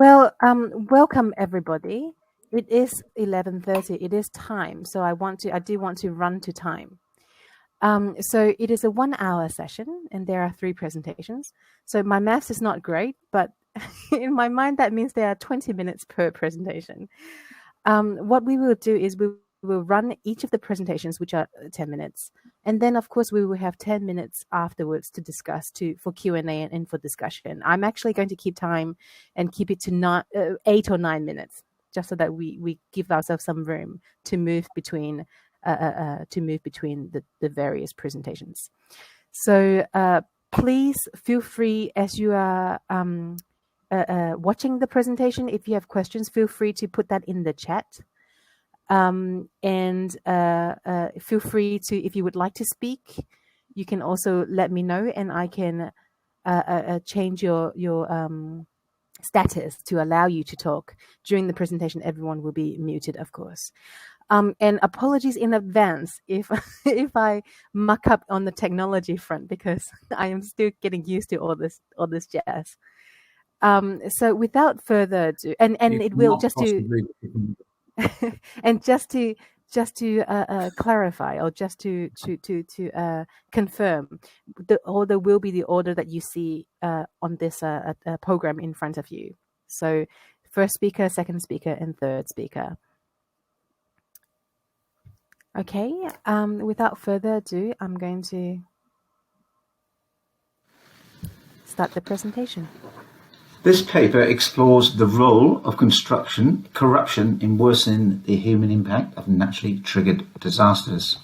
Welcome everybody. It is 11:30. It is time, so I do want to run to time. So it is a 1-hour session, and there are 3 presentations. So my maths is not great, but in my mind that means there are 20 minutes per presentation. What we will do is we will run each of the presentations, which are 10 minutes, and then of course we will have 10 minutes afterwards to discuss for Q&A and for discussion. I'm actually going to keep time and keep it to 8 or 9 minutes, just so that we give ourselves some room to move between the various presentations. So please feel free, as you are watching the presentation, if you have questions, feel free to put that in the chat. And feel free to, if you would like to speak, you can also let me know, and I can change your status to allow you to talk. During the presentation, everyone will be muted, of course. And apologies in advance if I muck up on the technology front, because I am still getting used to all this jazz. So without further ado, and it will just to and just to clarify, or just to confirm, the order will be the order that you see on this program in front of you. So first speaker, second speaker, and third speaker. Okay, without further ado, I'm going to start the presentation. This paper explores the role of corruption in worsening the human impact of naturally triggered disasters.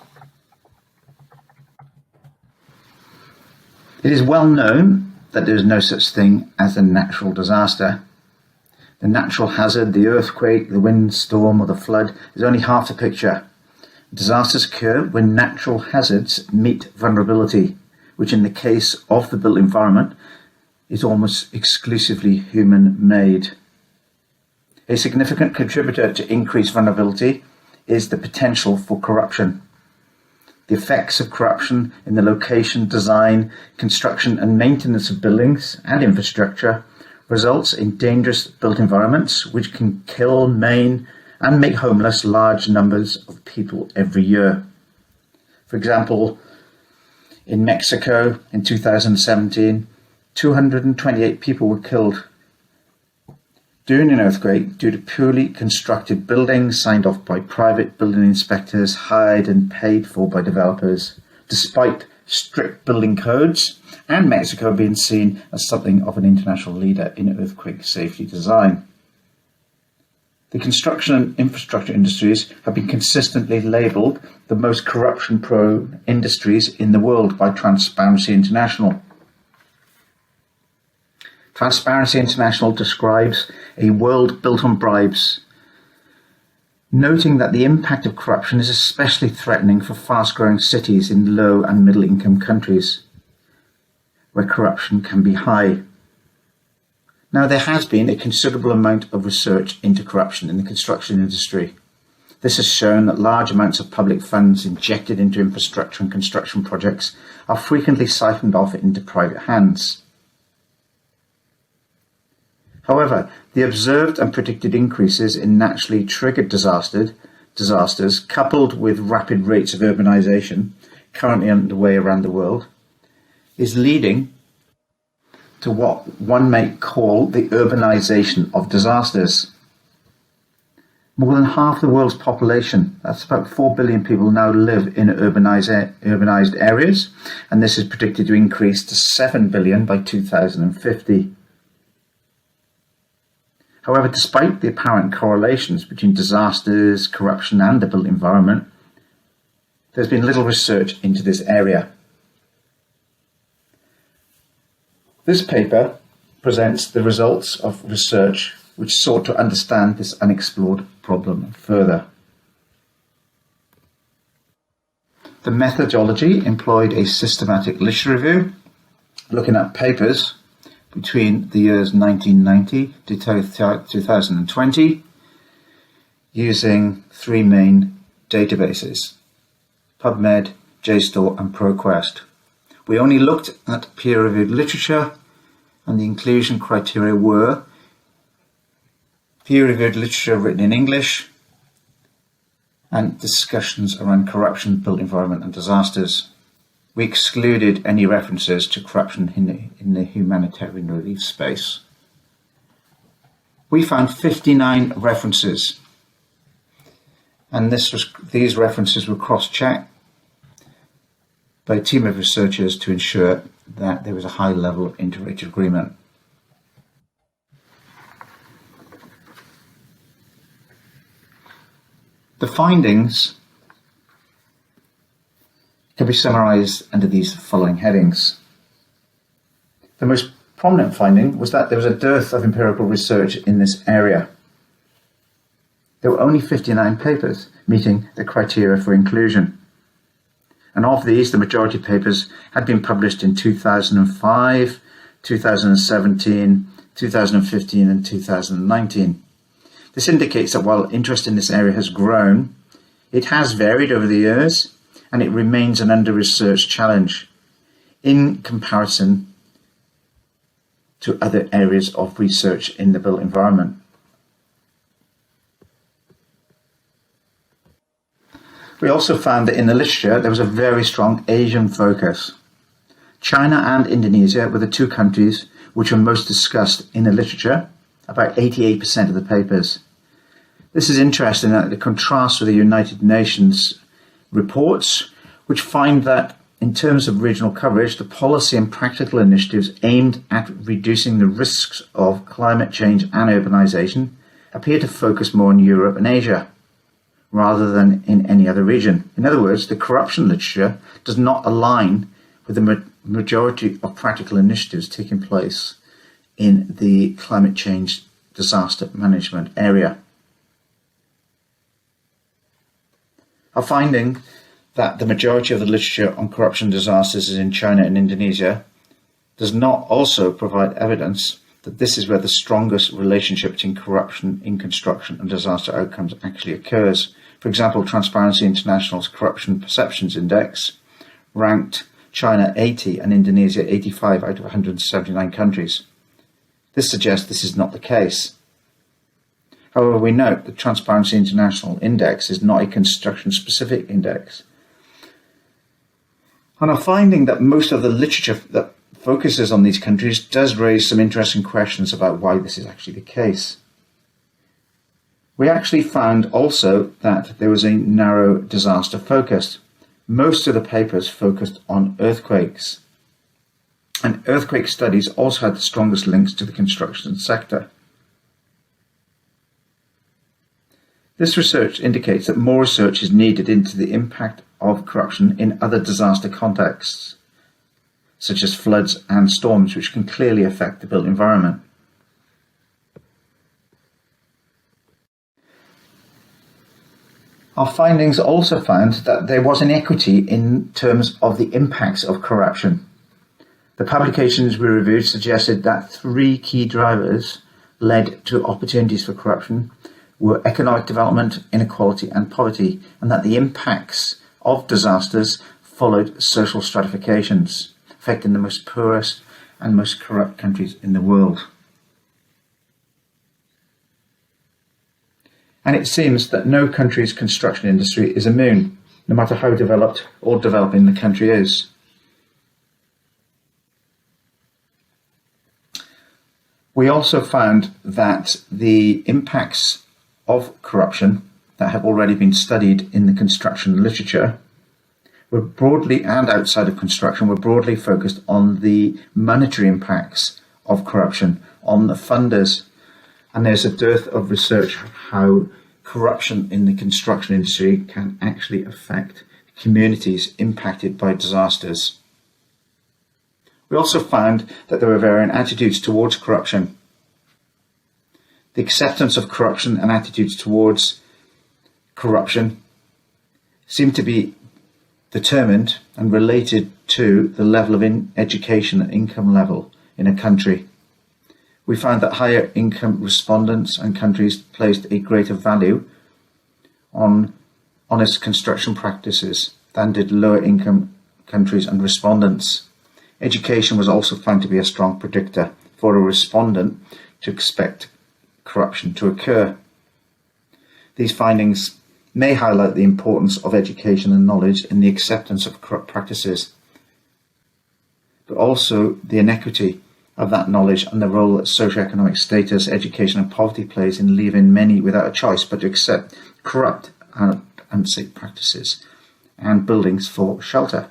It is well known that there is no such thing as a natural disaster. The natural hazard, the earthquake, the windstorm, or the flood, is only half the picture. Disasters occur when natural hazards meet vulnerability, which in the case of the built environment is almost exclusively human-made. A significant contributor to increased vulnerability is the potential for corruption. The effects of corruption in the location, design, construction and maintenance of buildings and infrastructure results in dangerous built environments which can kill, maim and make homeless large numbers of people every year. For example, in Mexico in 2017, 228 people were killed during an earthquake due to poorly constructed buildings signed off by private building inspectors, hired and paid for by developers, despite strict building codes and Mexico being seen as something of an international leader in earthquake safety design. The construction and infrastructure industries have been consistently labelled the most corruption-prone industries in the world by Transparency International. Transparency International describes a world built on bribes, noting that the impact of corruption is especially threatening for fast-growing cities in low and middle-income countries, where corruption can be high. Now, there has been a considerable amount of research into corruption in the construction industry. This has shown that large amounts of public funds injected into infrastructure and construction projects are frequently siphoned off into private hands. However, the observed and predicted increases in naturally triggered disasters, coupled with rapid rates of urbanization currently underway around the world, is leading to what one might call the urbanization of disasters. More than half the world's population, that's about 4 billion people, now live in urbanized areas, and this is predicted to increase to 7 billion by 2050. However, despite the apparent correlations between disasters, corruption and the built environment, there's been little research into this area. This paper presents the results of research which sought to understand this unexplored problem further. The methodology employed a systematic literature review, looking at papers between the years 1990 to 2020, using 3 main databases: PubMed, JSTOR and ProQuest. We only looked at peer-reviewed literature, and the inclusion criteria were peer-reviewed literature written in English, and discussions around corruption, built environment and disasters. We excluded any references to corruption in the humanitarian relief space. We found 59 references, and these references were cross-checked by a team of researchers to ensure that there was a high level of inter-rated agreement. The findings can be summarized under these following headings. The most prominent finding was that there was a dearth of empirical research in this area. There were only 59 papers meeting the criteria for inclusion. And of these, the majority of papers had been published in 2005, 2017, 2015 and 2019. This indicates that while interest in this area has grown, it has varied over the years and it remains an under-researched challenge in comparison to other areas of research in the built environment. We also found that in the literature there was a very strong Asian focus. China and Indonesia were the two countries which were most discussed in the literature, about 88% of the papers. This is interesting that it contrasts with the United Nations reports, which find that in terms of regional coverage, the policy and practical initiatives aimed at reducing the risks of climate change and urbanization appear to focus more on Europe and Asia, rather than in any other region. In other words, the corruption literature does not align with the majority of practical initiatives taking place in the climate change disaster management area. Our finding that the majority of the literature on corruption disasters is in China and Indonesia does not also provide evidence that this is where the strongest relationship between corruption in construction and disaster outcomes actually occurs. For example, Transparency International's Corruption Perceptions Index ranked China 80 and Indonesia 85 out of 179 countries. This suggests this is not the case. However, we note the Transparency International Index is not a construction-specific index. And our finding that most of the literature that focuses on these countries does raise some interesting questions about why this is actually the case. We actually found also that there was a narrow disaster focus. Most of the papers focused on earthquakes, and earthquake studies also had the strongest links to the construction sector. This research indicates that more research is needed into the impact of corruption in other disaster contexts, such as floods and storms, which can clearly affect the built environment. Our findings also found that there was inequity in terms of the impacts of corruption. The publications we reviewed suggested that three key drivers led to opportunities for corruption were economic development, inequality and poverty, and that the impacts of disasters followed social stratifications, affecting the most poorest and most corrupt countries in the world. And it seems that no country's construction industry is immune, no matter how developed or developing the country is. We also found that the impacts of corruption that have already been studied in the construction literature were broadly, and outside of construction, were broadly focused on the monetary impacts of corruption on the funders. And there's a dearth of research how corruption in the construction industry can actually affect communities impacted by disasters. We also found that there were varying attitudes towards corruption. The acceptance of corruption and attitudes towards corruption seem to be determined and related to the level of education and income level in a country. We found that higher income respondents and countries placed a greater value on honest construction practices than did lower income countries and respondents. Education was also found to be a strong predictor for a respondent to expect corruption to occur. These findings may highlight the importance of education and knowledge in the acceptance of corrupt practices, but also the inequity of that knowledge and the role that socioeconomic status, education and poverty plays in leaving many without a choice but to accept corrupt and unsafe practices and buildings for shelter.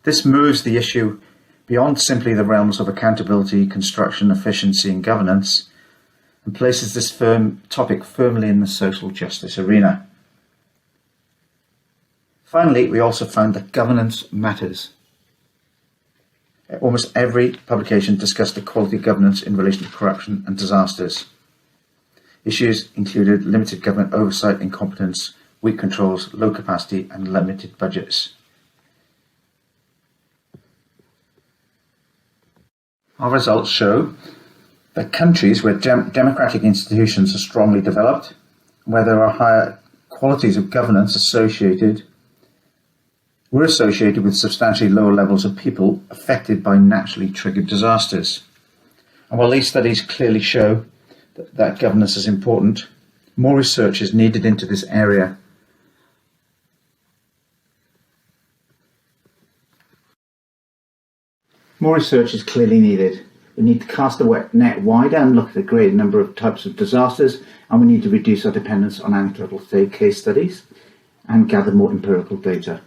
This moves the issue beyond simply the realms of accountability, construction, efficiency and governance, and places this topic firmly in the social justice arena. Finally, we also found that governance matters. Almost every publication discussed the quality of governance in relation to corruption and disasters. Issues included limited government oversight, incompetence, weak controls, low capacity and limited budgets. Our results show that countries where democratic institutions are strongly developed, where there are higher qualities of governance were associated with substantially lower levels of people affected by naturally triggered disasters. And while these studies clearly show that governance is important, more research is needed into this area. More research is clearly needed. We need to cast the net wider and look at a greater number of types of disasters, and we need to reduce our dependence on anecdotal case studies and gather more empirical data.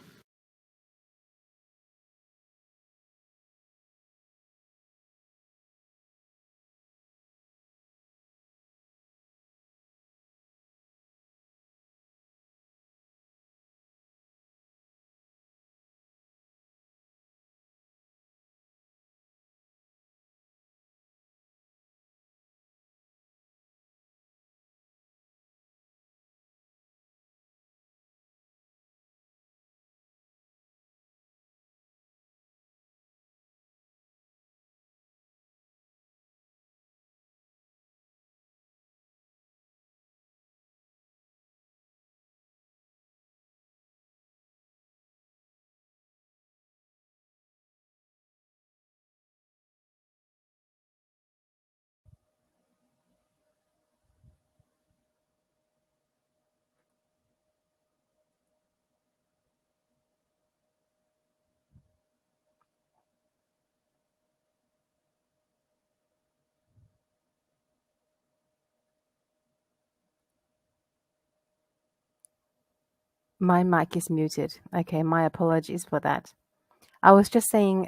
My mic is muted. Okay, my apologies for that. I was just saying,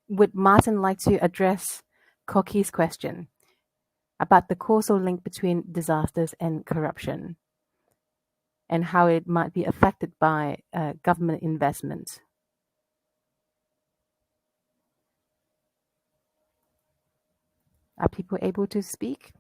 would Martin like to address Koki's question about the causal link between disasters and corruption and how it might be affected by government investment? Are people able to speak?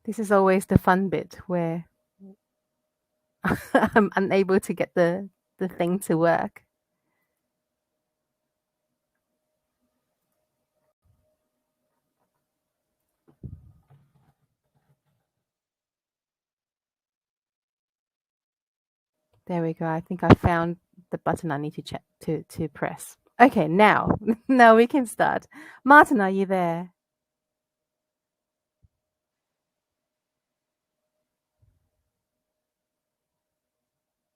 This is always the fun bit where I'm unable to get the thing to work. There we go. I think I found the button I need to press. Okay, now we can start. Martin, are you there?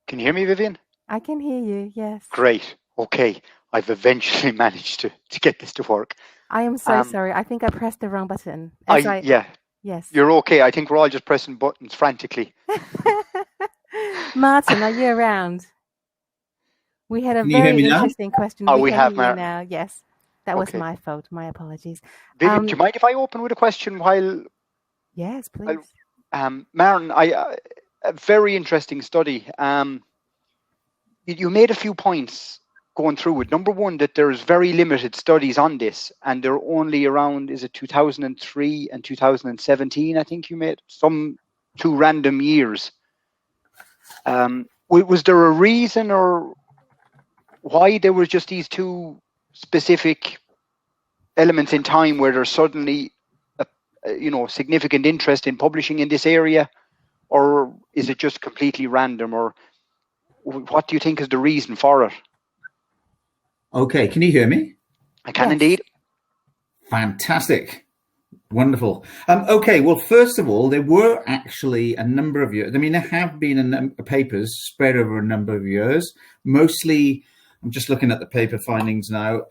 Can you hear me, Vivien? I can hear you, yes. Great. Okay. I've eventually managed to get this to work. I am so sorry. I think I pressed the wrong button. Yeah. Yes. You're okay. I think we're all just pressing buttons frantically. Martin, are you around? We had a very interesting question. We have, Martin. Now. Yes. That was my fault. My apologies. Vivien, do you mind if I open with a question while... Yes, please. Martin, a very interesting study. You made a few points going through it. Number one, that there's very limited studies on this, and they're only around, is it 2003 and 2017? I think you made some 2 random years. Was there a reason or why there was just these 2 specific elements in time where there's suddenly significant interest in publishing in this area, or is it just completely random, or what do you think is the reason for it? Okay, can you hear me? I can indeed. Fantastic. Wonderful. Okay, well, first of all, there were actually a number of years. I mean, there have been papers spread over a number of years. Mostly, I'm just looking at the paper findings now.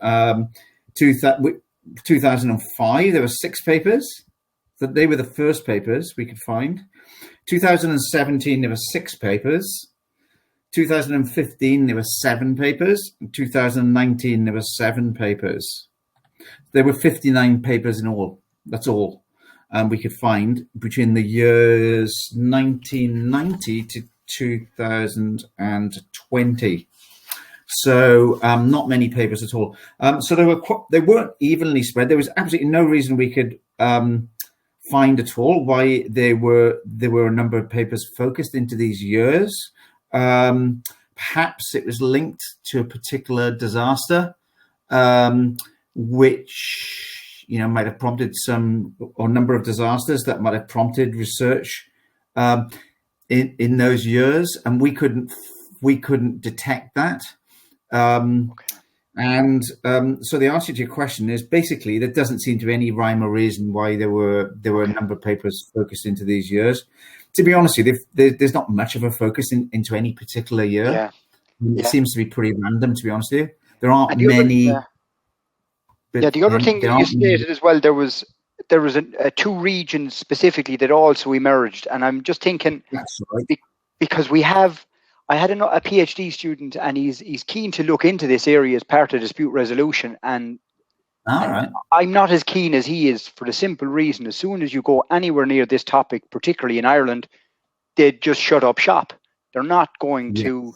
2005, there were 6 papers. They were the first papers we could find. 2017, there were 6 papers. 2015, there were 7 papers. In 2019, there were 7 papers. There were 59 papers in all. That's all we could find between the years 1990 to 2020. So not many papers at all. So they weren't evenly spread. There was absolutely no reason we could find at all why there were a number of papers focused into these years. Perhaps it was linked to a particular disaster, which might have prompted some or number of disasters that might have prompted research in those years, and we couldn't detect that. And so the answer to your question is basically there doesn't seem to be any rhyme or reason why there were a number of papers focused into these years. To be honest with you, there's not much of a focus into any particular year. Yeah. It seems to be pretty random, to be honest with you. There aren't many. The other thing that you stated as well, there was 2 regions specifically that also emerged, and I'm just thinking, that's right. Because I had a PhD student, and he's keen to look into this area as part of dispute resolution, and right. I'm not as keen as he is, for the simple reason, as soon as you go anywhere near this topic, particularly in Ireland, they just shut up shop. They're not going to,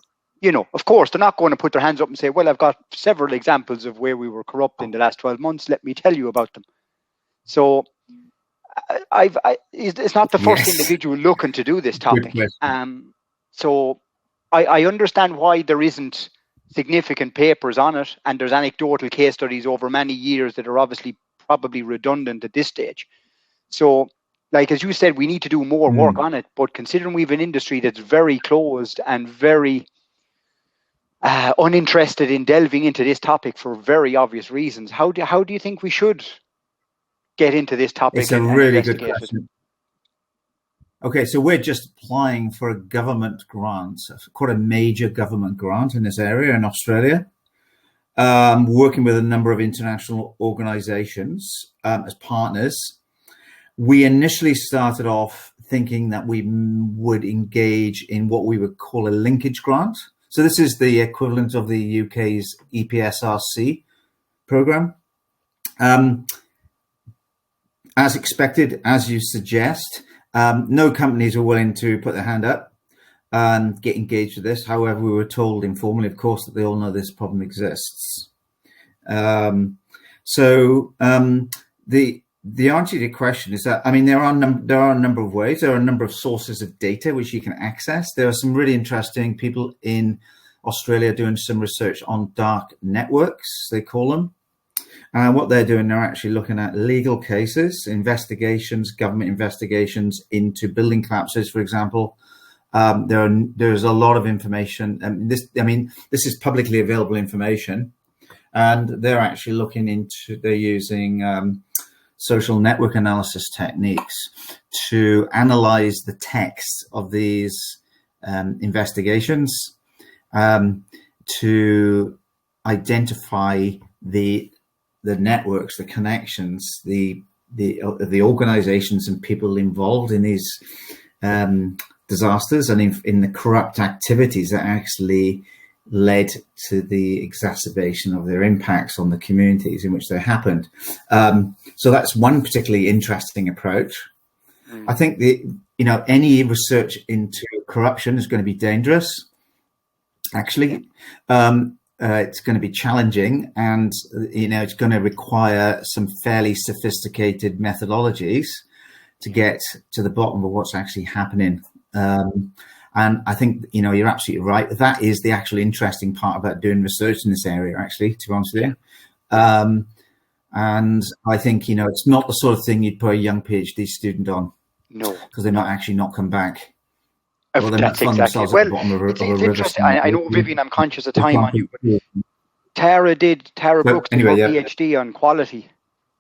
of course, they're not going to put their hands up and say, well, I've got several examples of where we were corrupt in the last 12 months. Let me tell you about them. So it's not the first individual looking to do this topic. So I understand why there isn't significant papers on it, and there's anecdotal case studies over many years that are obviously probably redundant at this stage. So, like as you said, we need to do more work on it, but considering we have an industry that's very closed and very uninterested in delving into this topic for very obvious reasons, how do you think we should get into this topic? It's a really good question. Okay, so we're just applying for a government grant, quite a major government grant in this area in Australia, working with a number of international organizations as partners. We initially started off thinking that we would engage in what we would call a linkage grant. So this is the equivalent of the UK's EPSRC program. As expected, as you suggest, no companies were willing to put their hand up and get engaged with this. However, we were told informally, of course, that they all know this problem exists. The answer to your question is that, I mean, there are a number of ways. There are a number of sources of data which you can access. There are some really interesting people in Australia doing some research on dark networks, they call them. And what they're doing, they're actually looking at legal cases, investigations, government investigations into building collapses, for example. There's a lot of information. This is publicly available information, and they're actually looking into. They're using social network analysis techniques to analyze the text of these investigations, to identify the networks, the connections, the organizations and people involved in these disasters and in the corrupt activities that actually led to the exacerbation of their impacts on the communities in which they happened. So that's one particularly interesting approach. I think any research into corruption is going to be dangerous, actually. it's going to be challenging, and it's going to require some fairly sophisticated methodologies to get to the bottom of what's actually happening. And I think, you're absolutely right. That is the actual interesting part about doing research in this area, actually, to be honest with you. And I think, it's not the sort of thing you'd put a young PhD student on. No. Because they might actually not come back. Or they might find themselves at the bottom of a river. I know, Vivien, I'm conscious of time on you. Tara Brooks did her PhD on quality.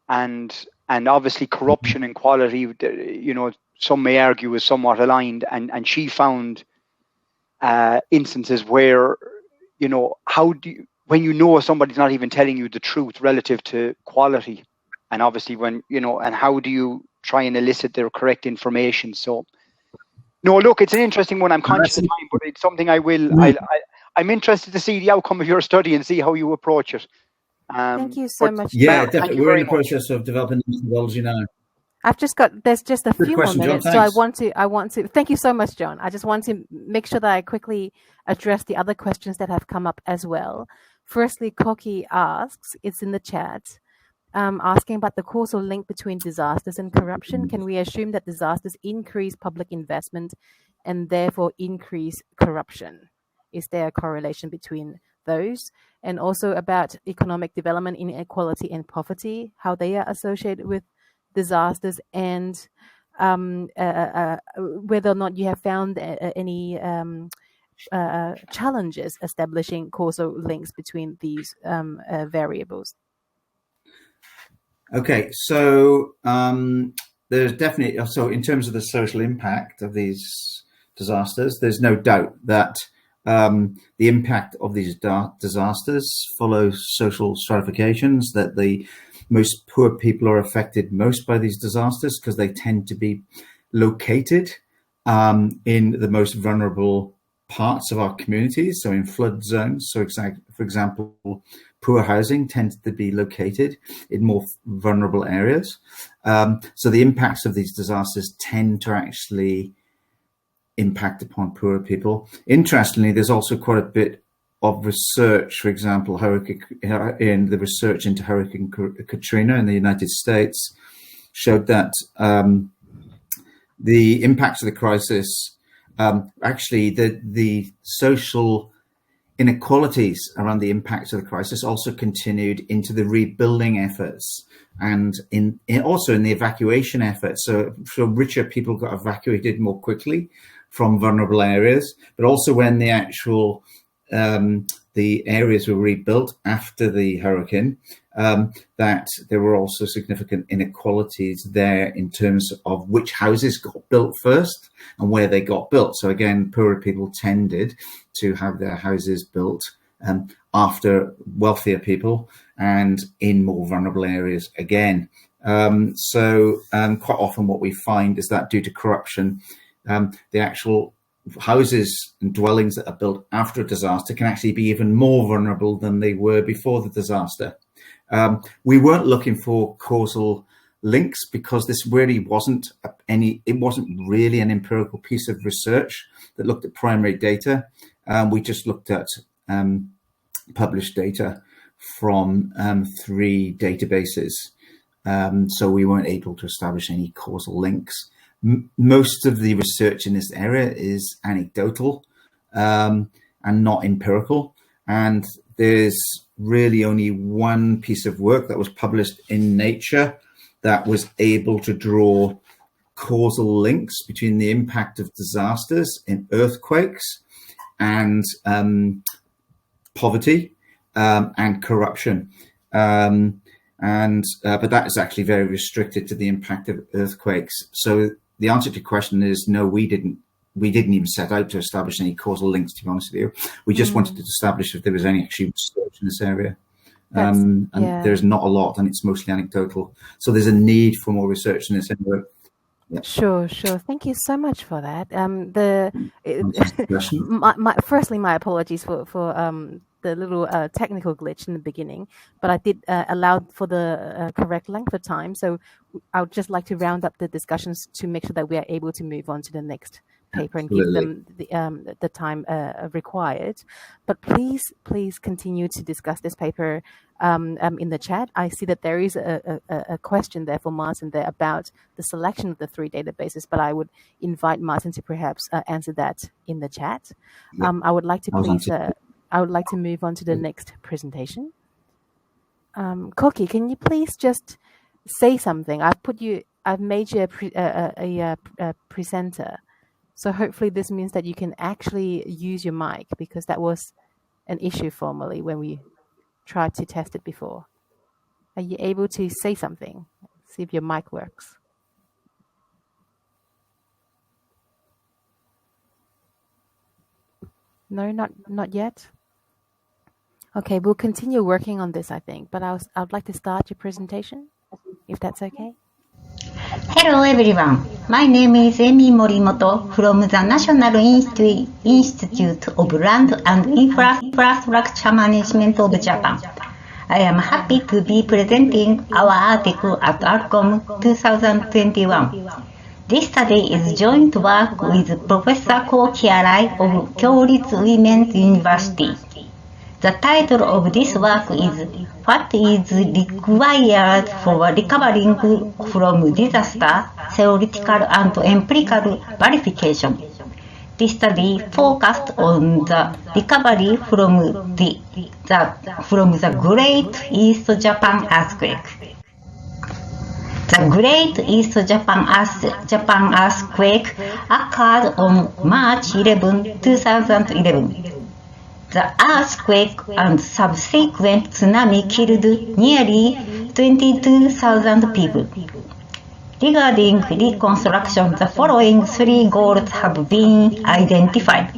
And obviously corruption and quality, some may argue is somewhat aligned, and she found instances where, how do you, when somebody's not even telling you the truth relative to quality, and obviously when, and how do you try and elicit their correct information? So, no, look, it's an interesting one. I'm conscious of time, but it's something I'm interested to see the outcome of your study and see how you approach it. Thank you so much. Yeah, definitely. We're in the process of developing the methodology now. There's just a few more minutes, so I want to, thank you so much, John. I just want to make sure that I quickly address the other questions that have come up as well. Firstly, Koki asks, it's in the chat, asking about the causal link between disasters and corruption. Can we assume that disasters increase public investment and therefore increase corruption? Is there a correlation between those? And also about economic development, inequality and poverty, how they are associated with disasters, and whether or not you have found any challenges establishing causal links between these variables. Okay, so there's definitely, so in terms of the social impact of these disasters, there's no doubt that the impact of these disasters follows social stratifications, that the most poor people are affected most by these disasters because they tend to be located in the most vulnerable parts of our communities, so in flood zones. So, for example, poor housing tends to be located in more vulnerable areas. So the impacts of these disasters tend to actually impact upon poorer people. Interestingly, there's also quite a bit of research, for example, in the research into Hurricane Katrina in the United States showed that the impacts of the crisis, actually the social inequalities around the impacts of the crisis also continued into the rebuilding efforts and also in the evacuation efforts. So richer people got evacuated more quickly from vulnerable areas, but also when the actual the areas were rebuilt after the hurricane, that there were also significant inequalities there in terms of which houses got built first and where they got built. So again, poorer people tended to have their houses built after wealthier people and in more vulnerable areas again. So quite often what we find is that due to corruption, the actual houses and dwellings that are built after a disaster can actually be even more vulnerable than they were before the disaster. We weren't looking for causal links because this really wasn't really an empirical piece of research that looked at primary data. We just looked at published data from 3 databases. So we weren't able to establish any causal links. Most of the research in this area is anecdotal and not empirical. And there's really only one piece of work that was published in Nature that was able to draw causal links between the impact of disasters in earthquakes and poverty and corruption. But that is actually very restricted to the impact of earthquakes. So the answer to your question is no, we didn't even set out to establish any causal links, to be honest with you. We just wanted to establish if there was any actual research in this area. There's not a lot, and it's mostly anecdotal. So there's a need for more research in this area. Yeah. Sure. Thank you so much for that. Firstly, my apologies for the little technical glitch in the beginning, but I did allow for the correct length of time. So I would just like to round up the discussions to make sure that we are able to move on to the next paper and give them the time required. But please continue to discuss this paper in the chat. I see that there is a question there for Martin there about the selection of the 3 databases, but I would invite Martin to perhaps answer that in the chat. I would like to move on to the next presentation. Koki, can you please just say something? I've made you a presenter, so hopefully this means that you can actually use your mic, because that was an issue formerly when we tried to test it before. Are you able to say something? See if your mic works. No, not yet. Okay, we'll continue working on this, I think, but I'd like to start your presentation, if that's okay. Hello everyone, my name is Morimoto from the National Institute of Land and Infrastructure Management of Japan. I am happy to be presenting our article at ARCOM 2021. This study is joint work with Professor Koki Arai of Kyoritsu Women's University. The title of this work is What is Required for Recovering from Disaster, Theoretical and Empirical Verification. This study focused on the recovery from the Great East Japan Earthquake. The Great East Japan Earthquake occurred on March 11, 2011. The earthquake and subsequent tsunami killed nearly 22,000 people. Regarding reconstruction, the following 3 goals have been identified.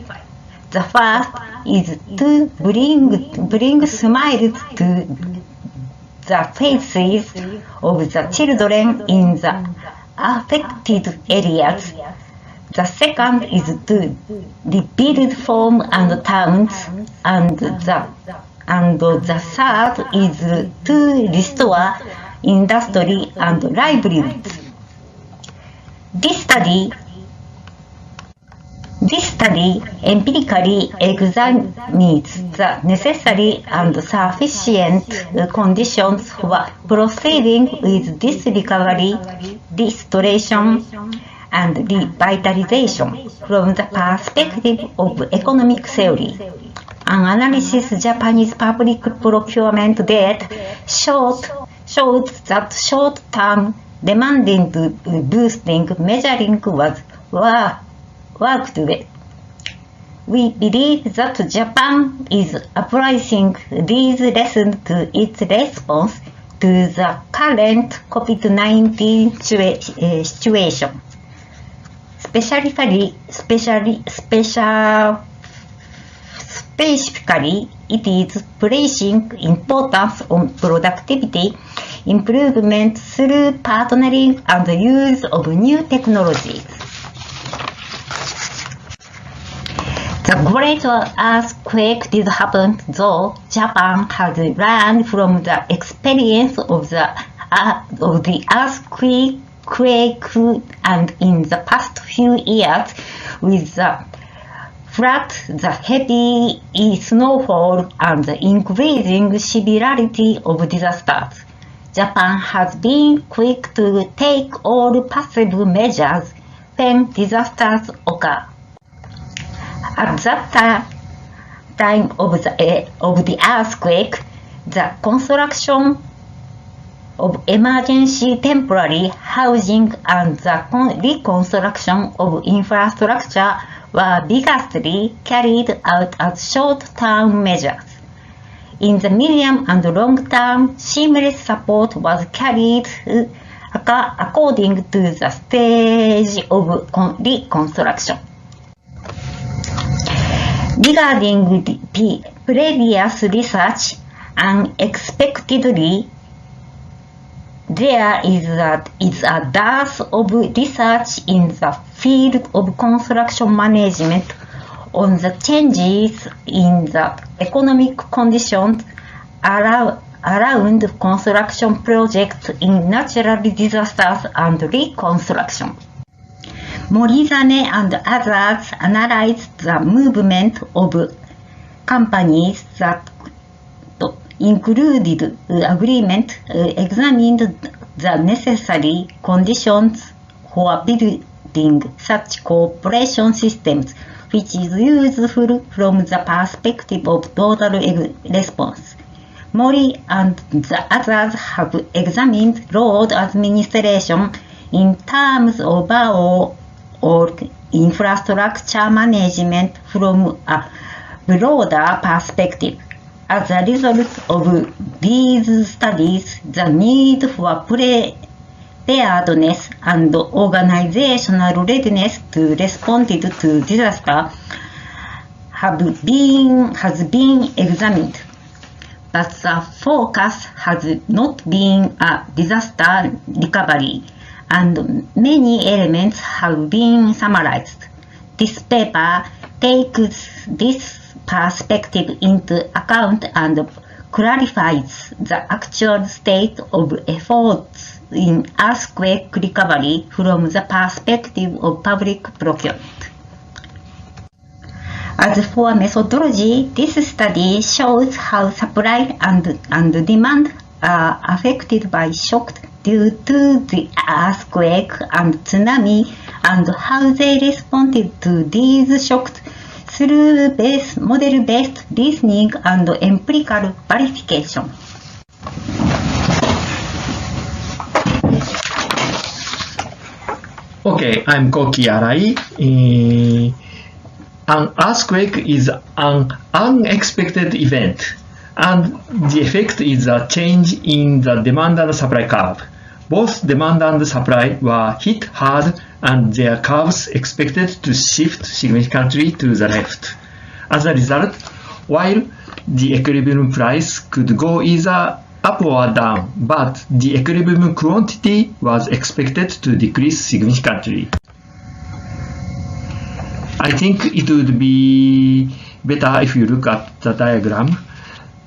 The first is to bring smiles to the faces of the children in the affected areas. The second is to rebuild farms and towns, and the third is to restore industry and livelihoods. This study empirically examines the necessary and sufficient conditions for proceeding with this recovery, restoration, and revitalization from the perspective of economic theory. An analysis of Japanese public procurement data showed that short-term demand boosting measuring was worked well. We believe that Japan is applying these lessons to its response to the current COVID-19 situation. Specifically, it is placing importance on productivity improvement through partnering and the use of new technologies. The Great Earthquake did happen, though Japan has learned from the experience of the earthquake, and in the past few years, with the floods, the heavy snowfall, and the increasing severity of disasters, Japan has been quick to take all possible measures when disasters occur. At that time of the earthquake, the construction of emergency temporary housing and the reconstruction of infrastructure were vigorously carried out as short-term measures. In the medium and long term, seamless support was carried according to the stage of reconstruction. Regarding the previous research, unexpectedly, there is a dearth of research in the field of construction management on the changes in the economic conditions around construction projects in natural disasters and reconstruction. Morizane and others analyzed the movement of companies that included agreement, examined the necessary conditions for building such cooperation systems, which is useful from the perspective of total response. Mori and the others have examined road administration in terms of overall infrastructure management from a broader perspective. As a result of these studies, the need for preparedness and organizational readiness to respond to disaster has been examined. But the focus has not been a disaster recovery, and many elements have been summarized. This paper takes this perspective into account and clarifies the actual state of efforts in earthquake recovery from the perspective of public procurement. As for methodology, this study shows how supply and demand are affected by shocks due to the earthquake and tsunami, and how they responded to these shocks through model-based reasoning and empirical verification. Okay, I'm Koki Arai. An earthquake is an unexpected event, and the effect is a change in the demand and supply curve. Both demand and supply were hit hard, and their curves expected to shift significantly to the left. As a result, while the equilibrium price could go either up or down, but the equilibrium quantity was expected to decrease significantly. I think it would be better if you look at the diagram.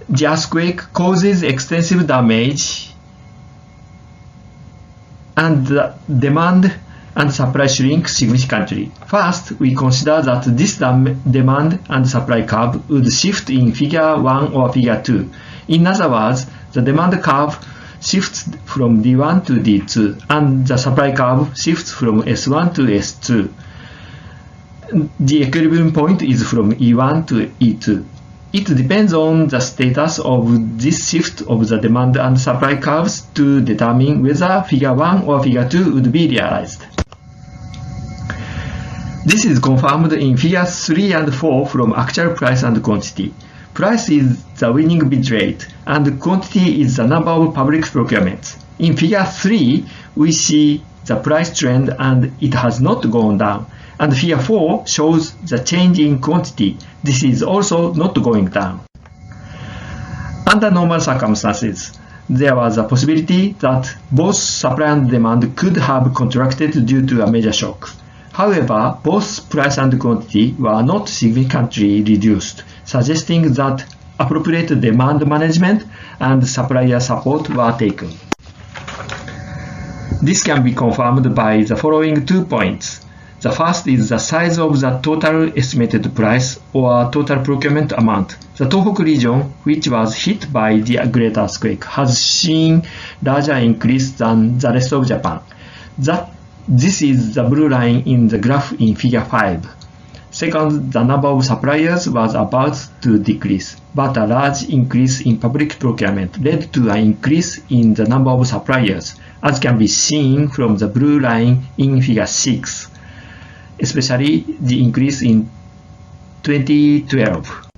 The earthquake causes extensive damage, and the demand and supply shrink significantly. First, we consider that this demand and supply curve would shift in figure 1 or figure 2. In other words, the demand curve shifts from D1 to D2, and the supply curve shifts from S1 to S2. The equilibrium point is from E1 to E2. It depends on the status of this shift of the demand and supply curves to determine whether figure 1 or figure 2 would be realized. This is confirmed in figures 3 and 4 from actual price and quantity. Price is the winning bid rate, and quantity is the number of public procurements. In figure 3, we see the price trend, and it has not gone down. And figure 4 shows the change in quantity. This is also not going down. Under normal circumstances, there was a possibility that both supply and demand could have contracted due to a major shock. However, both price and quantity were not significantly reduced, suggesting that appropriate demand management and supplier support were taken. This can be confirmed by the following 2 points. The first is the size of the total estimated price or total procurement amount. The Tohoku region, which was hit by the great earthquake, has seen larger increase than the rest of Japan. This is the blue line in the graph in figure 5. Second, the number of suppliers was about to decrease, but a large increase in public procurement led to an increase in the number of suppliers, as can be seen from the blue line in figure 6. Especially the increase in 2012.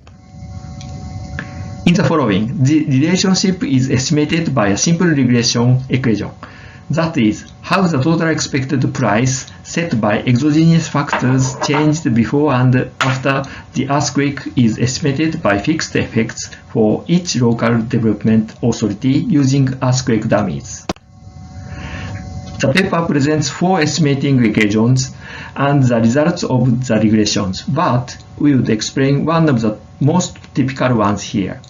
In the following, the relationship is estimated by a simple regression equation. That is, how the total expected price set by exogenous factors changed before and after the earthquake is estimated by fixed effects for each local development authority using earthquake dummies. The paper presents 4 estimating equations and the results of the regressions, but we would explain one of the most typical ones here.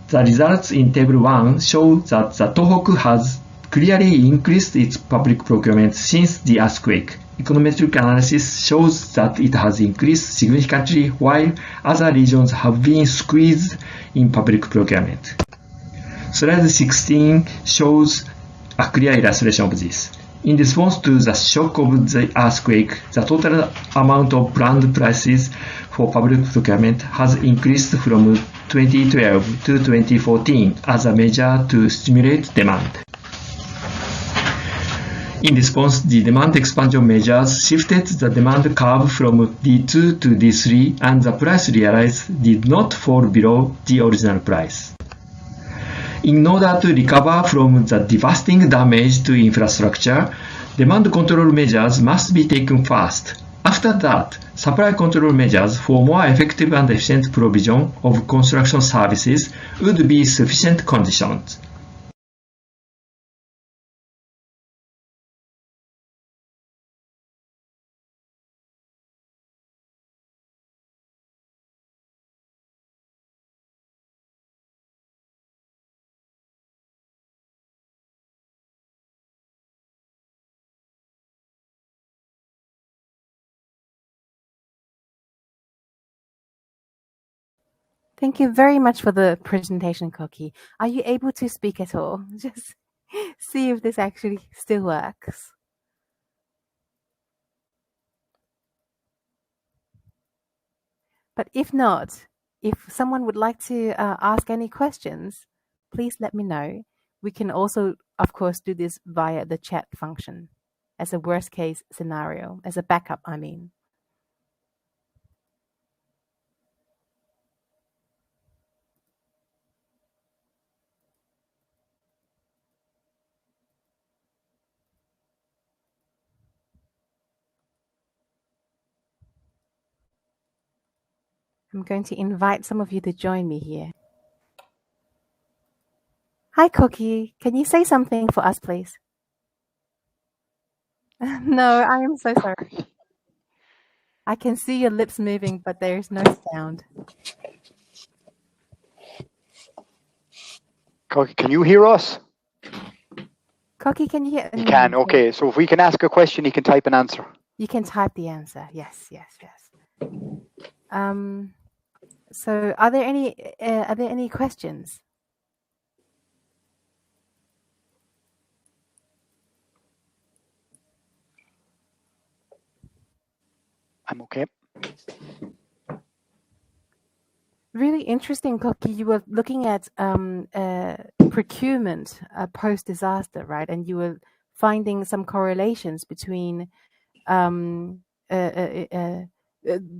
The results in table 1 show that the Tohoku has clearly increased its public procurement since the earthquake, econometric analysis shows that it has increased significantly while other regions have been squeezed in public procurement. Slide 16 shows a clear illustration of this. In response to the shock of the earthquake, the total amount of planned prices for public procurement has increased from 2012 to 2014 as a measure to stimulate demand. In response, the demand expansion measures shifted the demand curve from D2 to D3, and the price realized did not fall below the original price. In order to recover from the devastating damage to infrastructure, demand control measures must be taken first. After that, supply control measures for more effective and efficient provision of construction services would be sufficient conditions. Thank you very much for the presentation, Koki. Are you able to speak at all? Just see if this actually still works. But if not, if someone would like to ask any questions, please let me know. We can also, of course, do this via the chat function as a worst case scenario, as a backup, I mean. I'm going to invite some of you to join me here. Hi, Koki. Can you say something for us, please? No, I am so sorry. I can see your lips moving, but there is no sound. Koki, can you hear us? Koki, can you hear? He can, okay. So if we can ask a question, he can type an answer. You can type the answer. Yes. So are there any questions? I'm okay. Really interesting, Koki. You were looking at procurement post-disaster, right? And you were finding some correlations between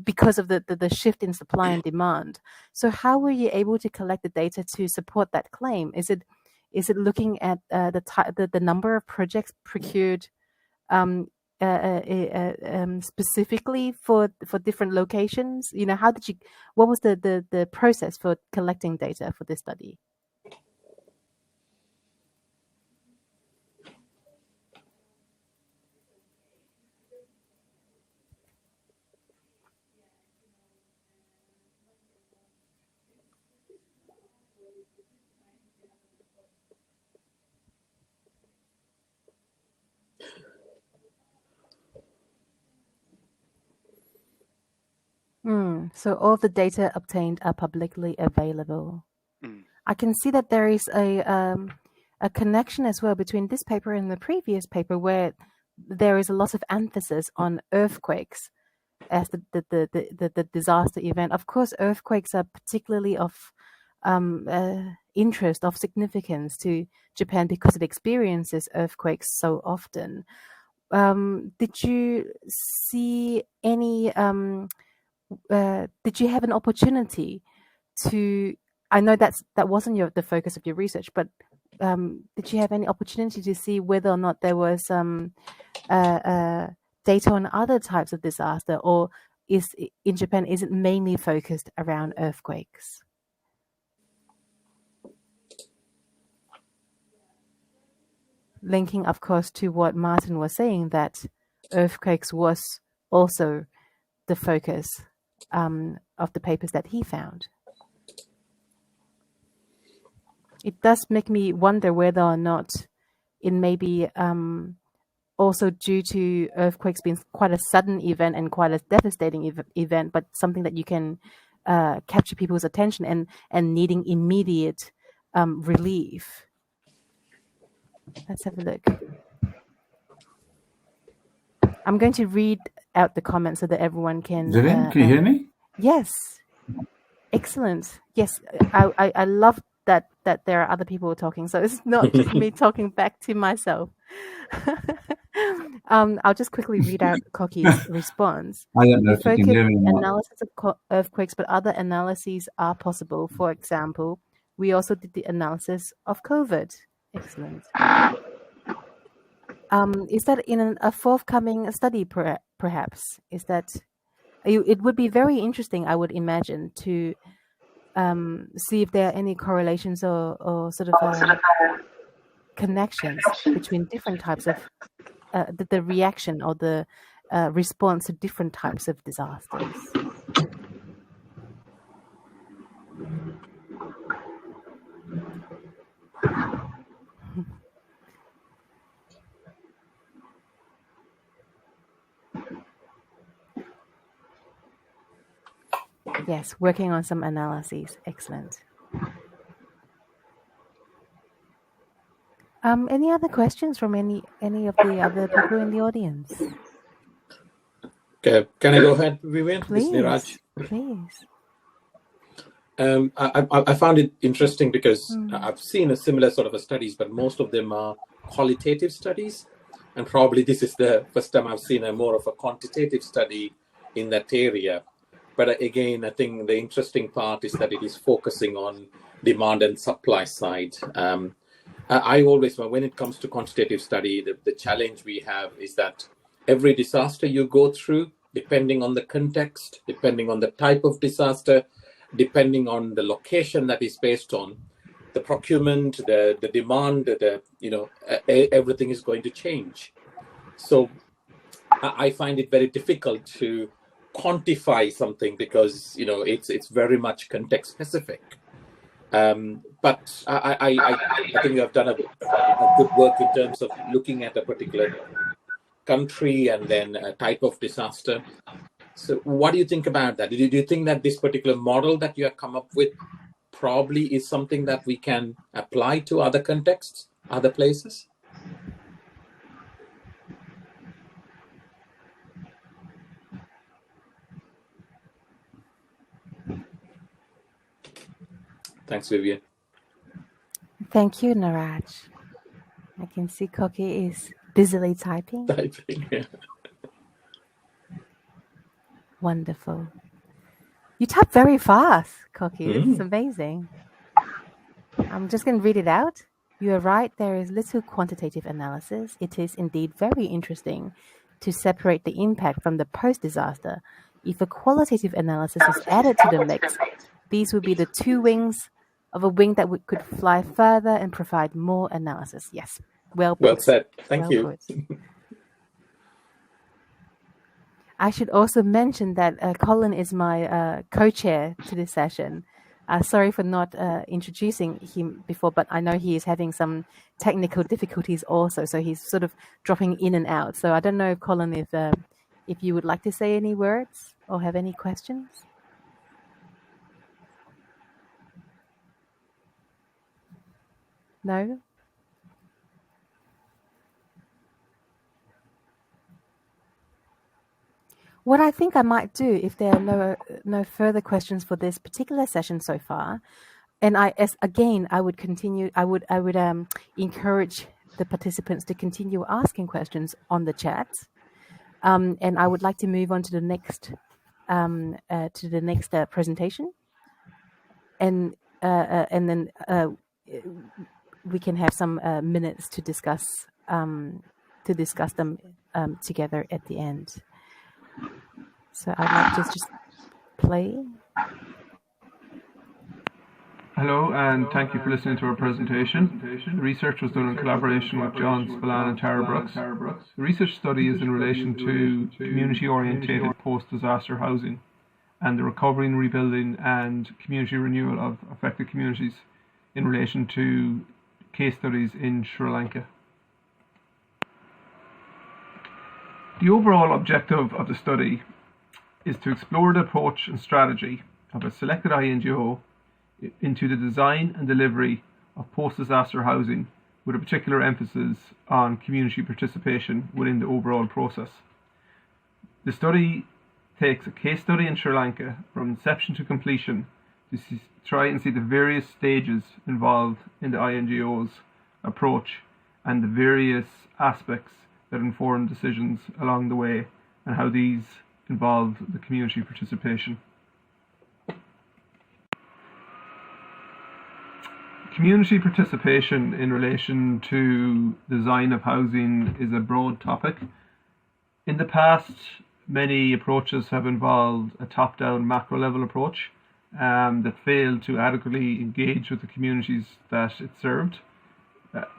because of the shift in supply and demand. So how were you able to collect the data to support that claim? Is it looking at the number of projects procured specifically for different locations? You know, what was the process for collecting data for this study? So all of the data obtained are publicly available. I can see that there is a connection as well between this paper and the previous paper, where there is a lot of emphasis on earthquakes as the disaster event. Of course, earthquakes are particularly of interest, of significance to Japan because it experiences earthquakes so often. Did you see any? Did you have an opportunity to? I know that wasn't the focus of your research, but did you have any opportunity to see whether or not there was data on other types of disaster, or in Japan is it mainly focused around earthquakes? Linking, of course, to what Martin was saying, that earthquakes was also the focus of the papers that he found. It does make me wonder whether or not it may be also due to earthquakes being quite a sudden event and quite a devastating event, but something that you can capture people's attention and needing immediate relief. Let's have a look. I'm going to read out the comments so that everyone can... Vivien, can you hear me? Yes. Excellent. Yes, I love that there are other people talking, so it's not just me talking back to myself. I'll just quickly read out Koki's response. I don't know if you can hear me or not. Analysis of earthquakes, but other analyses are possible. For example, we also did the analysis of COVID. Excellent. Is that in a forthcoming study, perhaps? Is that... It would be very interesting, I would imagine, to see if there are any correlations or sort of connections between different types of the reaction or the response to different types of disasters. Yes, working on some analyses. Excellent. Any other questions from any of the other people in the audience? Okay. Can I go ahead, Vivien? Please. Please. I found it interesting because I've seen a similar sort of studies, but most of them are qualitative studies. And probably this is the first time I've seen a more of a quantitative study in that area. But again, I think the interesting part is that it is focusing on demand and supply side. I always, when it comes to quantitative study, the challenge we have is that every disaster you go through, depending on the context, depending on the type of disaster, depending on the location that is based on, the procurement, the demand, everything is going to change. So I find it very difficult to quantify something because it's very much context specific. But I think you have done a good work in terms of looking at a particular country and then a type of disaster. So what do you think about that? Do you think that this particular model that you have come up with probably is something that we can apply to other contexts, other places? Thanks, Vivien. Thank you, Niraj. I can see Koki is busily typing. Yeah. Wonderful. You type very fast, Koki. This is amazing. I'm just going to read it out. You are right. There is little quantitative analysis. It is indeed very interesting to separate the impact from the post-disaster. If a qualitative analysis is added to the mix, these would be the two wings of a wing that could fly further and provide more analysis. Yes, well said. Thank you. I should also mention that Colin is my co-chair to this session. Sorry for not introducing him before, but I know he is having some technical difficulties also, so he's sort of dropping in and out. So I don't know, Colin, if you would like to say any words or have any questions. No? What I think I might do, if there are no further questions for this particular session so far, and I would continue. I would encourage the participants to continue asking questions on the chat, and I would like to move on to the next presentation, and then we can have some minutes to discuss them together at the end. So I'd like to just play. Hello, and thank you for listening to our presentation. The research was done in collaboration with John Spillane and Tara Brooks. The research study is in relation to community-orientated post-disaster housing and the recovery and rebuilding and community renewal of affected communities in relation to case studies in Sri Lanka. The overall objective of the study is to explore the approach and strategy of a selected INGO into the design and delivery of post-disaster housing, with a particular emphasis on community participation within the overall process. The study takes a case study in Sri Lanka from inception to completion to try and see the various stages involved in the INGO's approach and the various aspects that inform decisions along the way and how these involve the community participation. Community participation in relation to design of housing is a broad topic. In the past, many approaches have involved a top-down macro-level approach that failed to adequately engage with the communities that it served.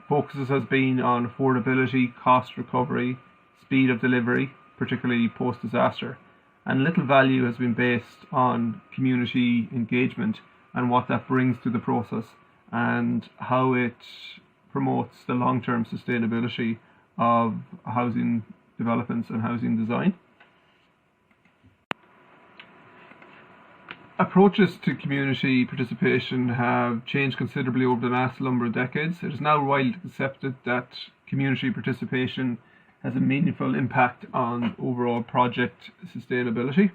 Focus has been on affordability, cost recovery, speed of delivery, particularly post-disaster, and little value has been based on community engagement and what that brings to the process and how it promotes the long-term sustainability of housing developments and housing design. Approaches to community participation have changed considerably over the last number of decades. It is now widely accepted that community participation has a meaningful impact on overall project sustainability.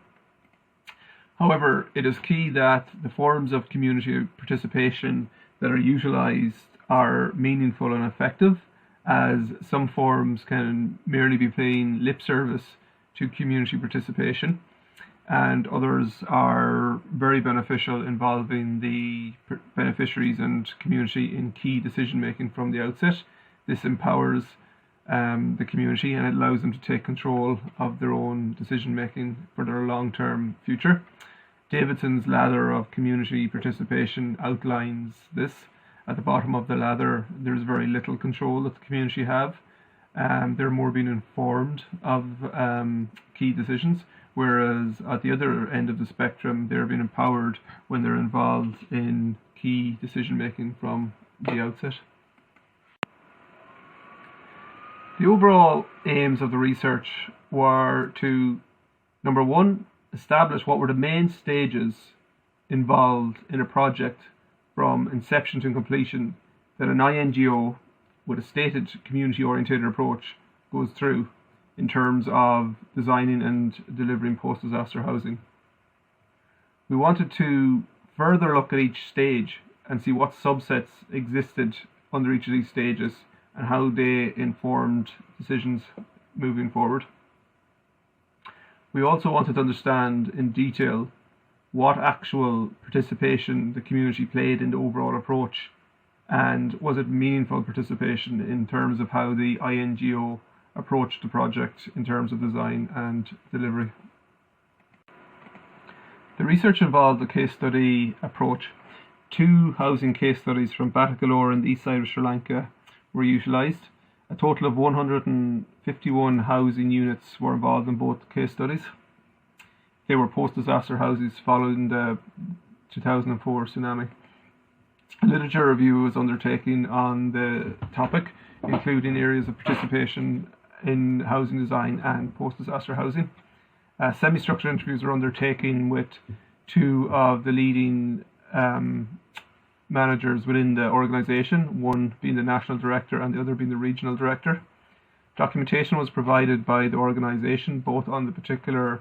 However, it is key that the forms of community participation that are utilised are meaningful and effective, as some forms can merely be paying lip service to community participation, and others are very beneficial, involving the beneficiaries and community in key decision making from the outset. This empowers the community and it allows them to take control of their own decision making for their long-term future. Davidson's ladder of community participation outlines this. At the bottom of the ladder, there's very little control that the community have. They're more being informed of key decisions, whereas at the other end of the spectrum, they're being empowered when they're involved in key decision making from the outset. The overall aims of the research were to, number one, establish what were the main stages involved in a project from inception to completion that an INGO with a stated community-orientated approach goes through in terms of designing and delivering post-disaster housing. We wanted to further look at each stage and see what subsets existed under each of these stages and how they informed decisions moving forward. We also wanted to understand in detail what actual participation the community played in the overall approach, and was it meaningful participation in terms of how the INGO approached the project in terms of design and delivery. The research involved a case study approach. 2 housing case studies from Batticaloor and the east side of Sri Lanka were utilised. A total of 151 housing units were involved in both case studies. They were post-disaster houses following the 2004 tsunami. A literature review was undertaken on the topic, including areas of participation in housing design and post-disaster housing. Semi-structured interviews were undertaken with 2 of the leading managers within the organisation, one being the national director and the other being the regional director. Documentation was provided by the organisation both on the particular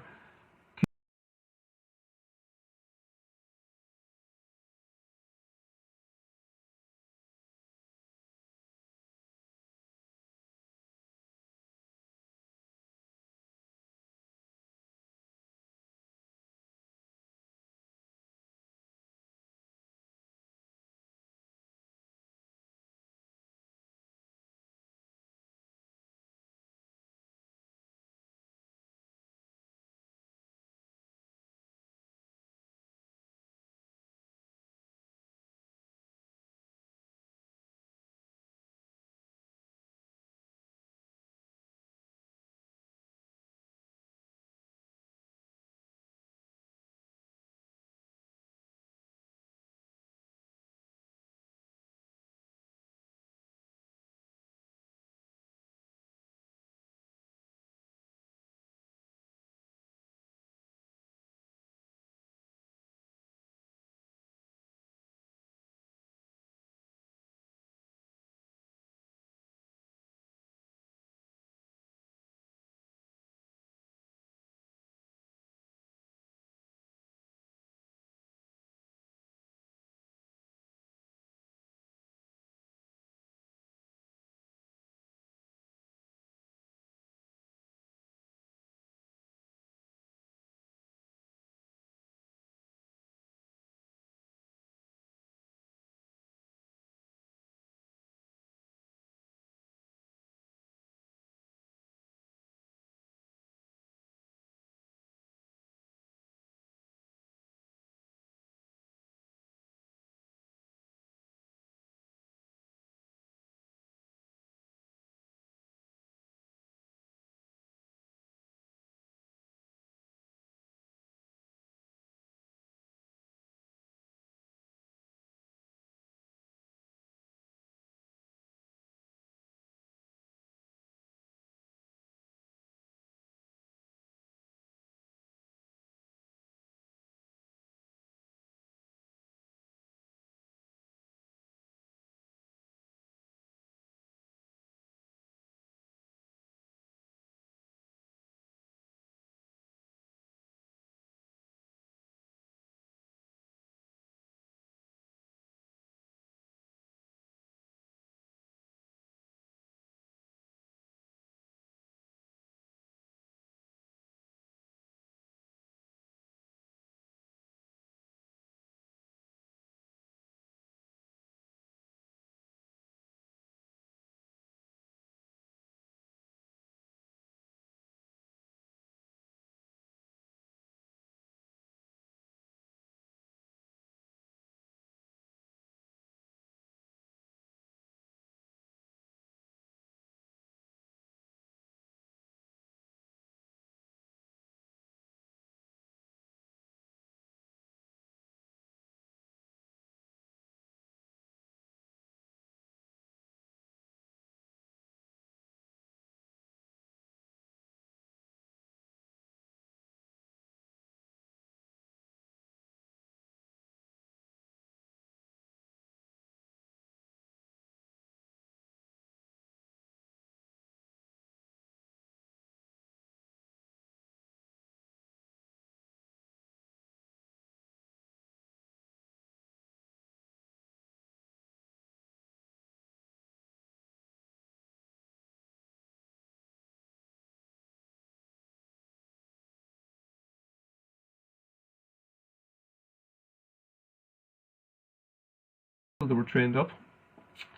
They were trained up.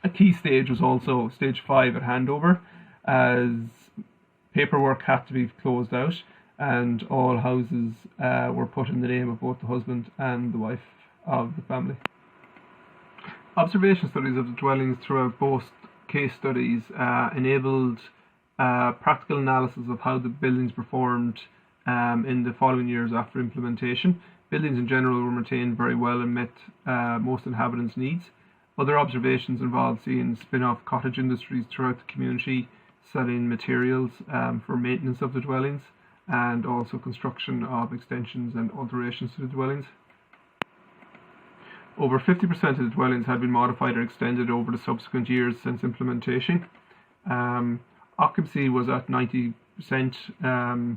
A key stage was also stage 5 at handover, as paperwork had to be closed out and all houses were put in the name of both the husband and the wife of the family. Observation studies of the dwellings throughout both case studies enabled practical analysis of how the buildings performed in the following years after implementation. Buildings in general were maintained very well and met most inhabitants' needs. Other observations involved seeing spin-off cottage industries throughout the community, selling materials for maintenance of the dwellings, and also construction of extensions and alterations to the dwellings. Over 50% of the dwellings had been modified or extended over the subsequent years since implementation. Occupancy was at 90%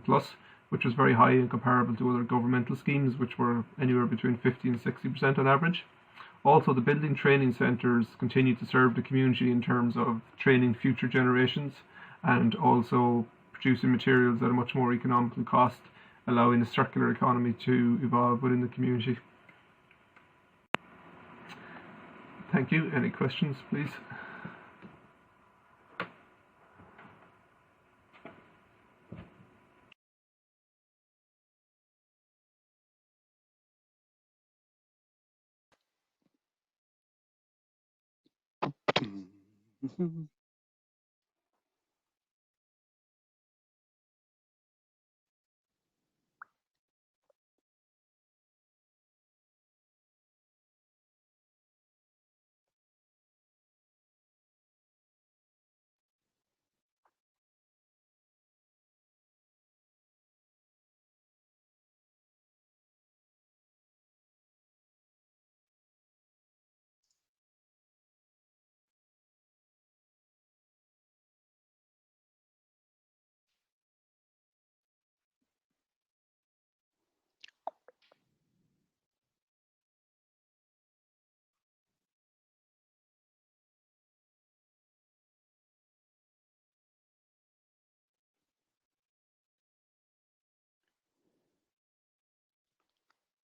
plus, which was very high and comparable to other governmental schemes, which were anywhere between 50 and 60% on average. Also, the building training centres continue to serve the community in terms of training future generations and also producing materials at a much more economical cost, allowing a circular economy to evolve within the community. Thank you. Any questions, please?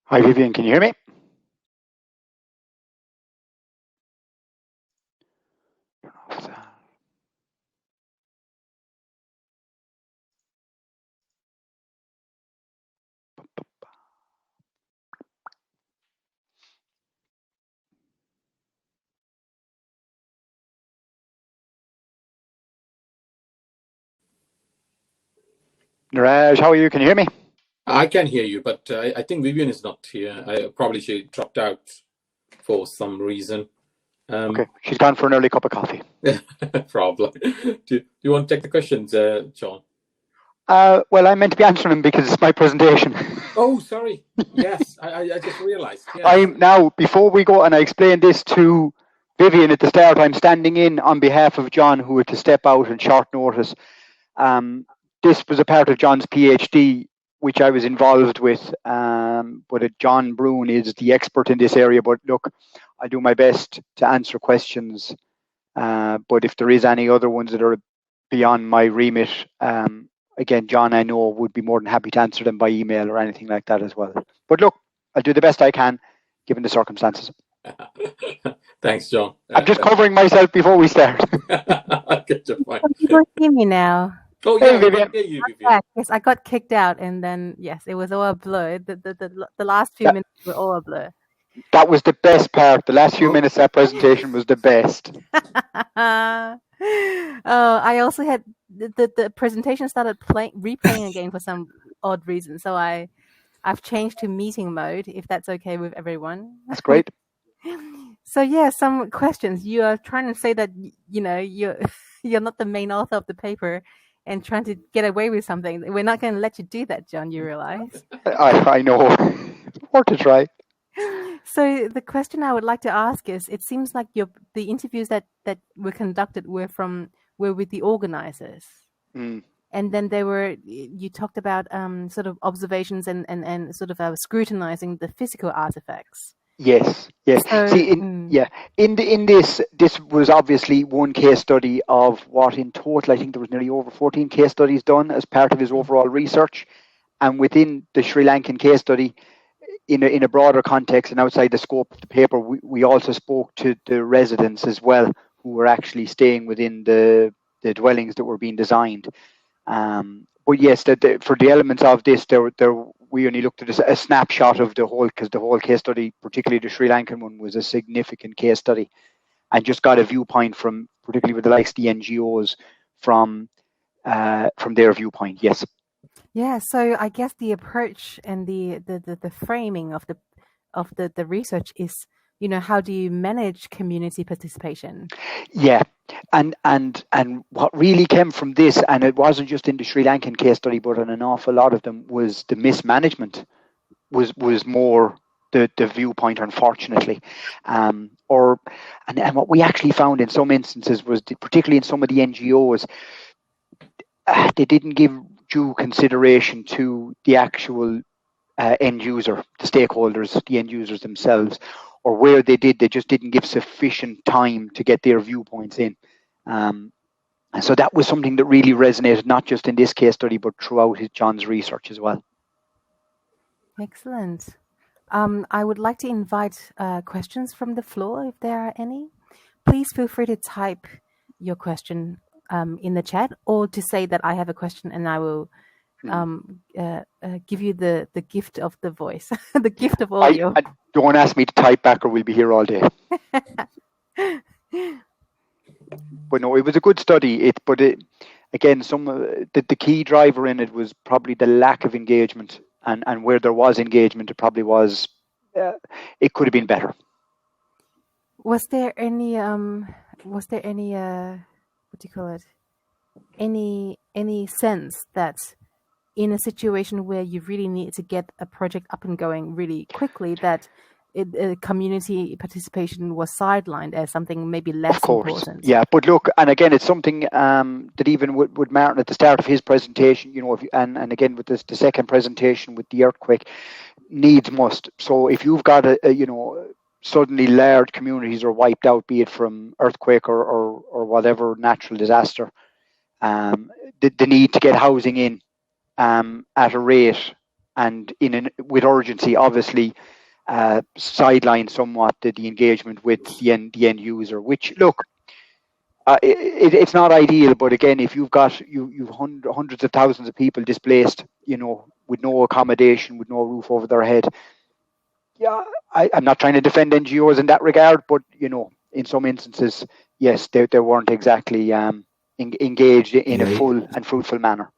Hi, Vivien, can you hear me? Niraj, how are you? Can you hear me? I can hear you, but I think Vivien is not here. Probably she dropped out for some reason. Okay, she's gone for an early cup of coffee. Problem. Do you want to take the questions, John? Well, I meant to be answering them because it's my presentation. Oh, sorry. Yes, I just realized. Yes. I'm now, before we go, and I explained this to Vivien at the start, I'm standing in on behalf of John, who had to step out on short notice. This was a part of John's PhD, which I was involved with, but John Bruen is the expert in this area. But look, I do my best to answer questions, but if there is any other ones that are beyond my remit, again, John, I know, would be more than happy to answer them by email or anything like that as well. But look, I'll do the best I can, given the circumstances. Thanks, John. I'm just covering myself before we start. I get your point. You don't hear me now. Oh, Hey, yeah, Vivien. I hear you, Vivien. Yes, I got kicked out, and then yes, it was all a blur. The last few minutes were all a blur. That was the best part. The last few minutes of that presentation was the best. I also had the presentation started replaying again for some odd reason. So I've changed to meeting mode, if that's okay with everyone. That's great. So yeah, some questions. You are trying to say that you're not the main author of the paper and trying to get away with something. We're not going to let you do that, John. You realize? I know. Worth a try. So the question I would like to ask is: it seems like the interviews that were conducted were with the organizers, and then you talked about sort of observations and sort of scrutinizing the physical artifacts. Yes. So, See, in this was obviously one case study of what in total I think there was nearly over 14 case studies done as part of his overall research, and within the Sri Lankan case study, in a broader context and outside the scope of the paper, we also spoke to the residents as well, who were actually staying within the dwellings that were being designed. But yes, for the elements of this, we only looked at a snapshot of the whole, because the whole case study, particularly the Sri Lankan one, was a significant case study, and just got a viewpoint from, particularly with the likes of the NGOs, from their viewpoint. Yes. Yeah, so I guess the approach and the framing of the research is, how do you manage community participation? Yeah, and what really came from this, and it wasn't just in the Sri Lankan case study, but in an awful lot of them, was the mismanagement was more the viewpoint, unfortunately. And what we actually found in some instances was, particularly in some of the NGOs, they didn't give due consideration to the actual end user, the stakeholders, the end users themselves, or where they did, they just didn't give sufficient time to get their viewpoints in. And so that was something that really resonated, not just in this case study, but throughout John's research as well. Excellent. I would like to invite questions from the floor, if there are any. Please feel free to type your question in the chat, or to say that I have a question, and I will give you the gift of the voice, the gift of audio. Don't ask me to type back, or we'll be here all day. But no, it was a good study. Again, the key driver in it was probably the lack of engagement, and where there was engagement, it probably was. It could have been better. Was there any? What do you call it? Any sense that in a situation where you really need to get a project up and going really quickly, that community participation was sidelined as something maybe less important? Yeah, but look, and again, it's something that even with Martin at the start of his presentation, and again with the second presentation with the earthquake, needs must. So if you've got suddenly large communities are wiped out, be it from earthquake or whatever natural disaster, the need to get housing in at a rate and with urgency, obviously sideline somewhat the engagement with the end user, which, look, it's not ideal, but again, if you've got you've hundreds of thousands of people displaced, with no accommodation, with no roof over their head. Yeah, I'm not trying to defend NGOs in that regard, but in some instances, yes, they weren't exactly engaged in a full and fruitful manner.